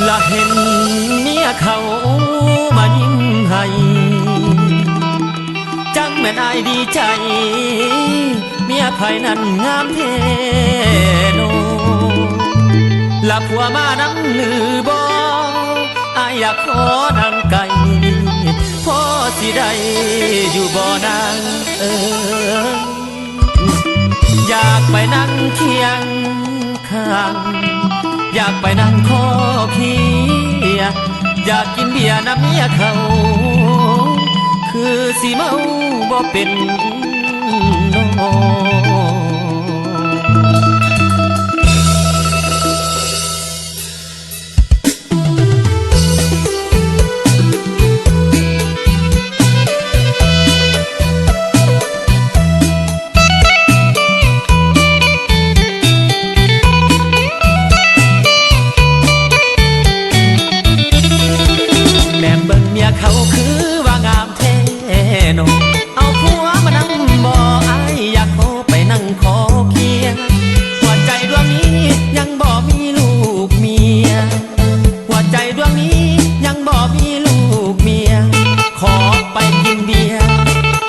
ละเห็นเมียเขามายิ้มให้จังแม่นอายดีใจเมียไผนั้นงามเทโนละผัวมานำหนือบ่อายอยากขอนางไก่พอสิได้อยู่บ่นางอยากไปนั่งเคียงข้างอยากไปนั่งคอเพียอยากกินเบียร์น้ำเมียเขาคือสิเมาบ่เป็นน้อเขาคือว่างามเทโนเอาผัวมานั่งบ่อายอยากขอไปนั่งขอเคียงหัวใจดวงนี้ยังบ่มีลูกเมียหัวใจดวงนี้ยังบ่มีลูกเมียขอไปกินเบียร์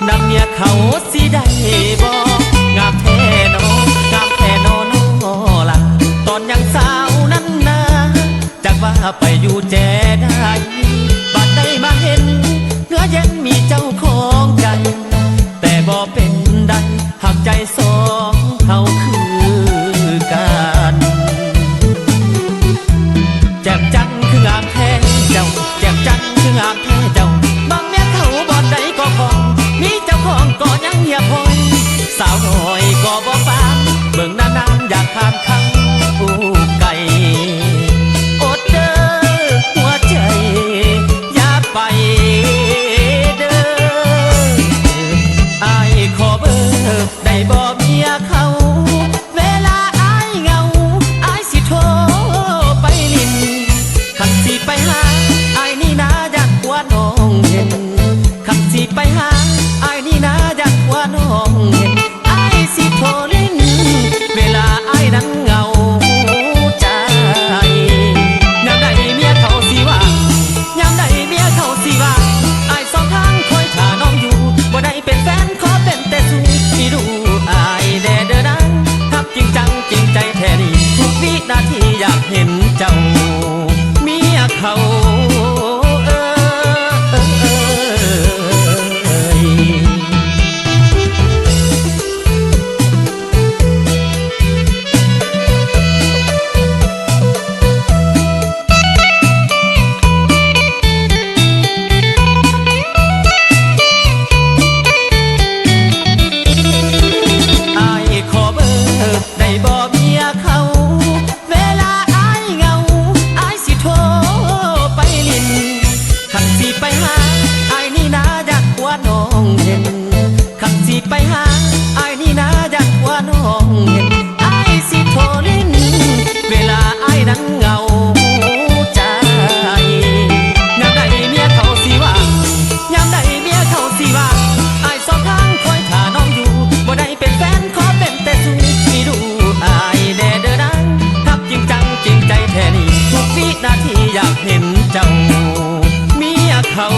นำเมียเขาสิได้บ่งามแท้โนงามแท้โนโนล่ะตอนยังสาวนั้นนะจากว่าไปอยู่แจได้บัดได้มาเห็นเนื้อเย็นมีเจ้าของใจแต่บ่เป็นดังหักใจสองเขาคือกันแจ่มจันคืองามแท้เจ้าแจ่มจันคืองามแท้เจ้าบางเมียเขาบ่อนใดก็พองมีเจ้าของก็ยังเหียบหอยสาวน้อยก็บ่ฟังเบิ่งนานๆอยากข้ามคำอู้ไก่อดเด้อหัวใจไปเด้ออายขอเบอร์ได้บ่เมียเขาเวลาอายเหงาอายสิโทรไปลิ้นคันสิไปหาอายนี่นาอยากว่าน้องเห็นคันสิไปหาอายนี่นาอยากว่าน้องเห็นอายสิโทรลิ้นเวลาอายนั้นเหงาใจยามใดเมียเขาสิว่ายามใดเมียเขาสิว่าอายสองทางคอยท่าน้องอยู่บ่ได้เป็นแฟนขอเป็นแต่สู้ที่ดูอายแด่เด้อนังทับจริงจังจริงใจแท้ดีทุกวินาทีอยากเห็นเจ้าเมียเขาได้บ่เมียเขาเวลาอายเหงาอายสิโทรไปลิ้นคันสิไปหาอายนี่นาอยากว่าน้องเห็นคันสิไปหาอายนี่นาอยากว่าน้องเห็นอายสิโทรลิ้นเวลาอายนั้นเหงาใจยามใดเมียเขาสิว่ายามใดเมียเขาสิว่าอายสองทางคอยท่าน้องอยู่บ่ได้เป็นแฟนขอเป็นแต่สู้ที่ดูอายแด่เด้อนังทับจริงจังจริงใจแท้ดีทุกวินาทีอยากเห็นเจ้าเมียเขา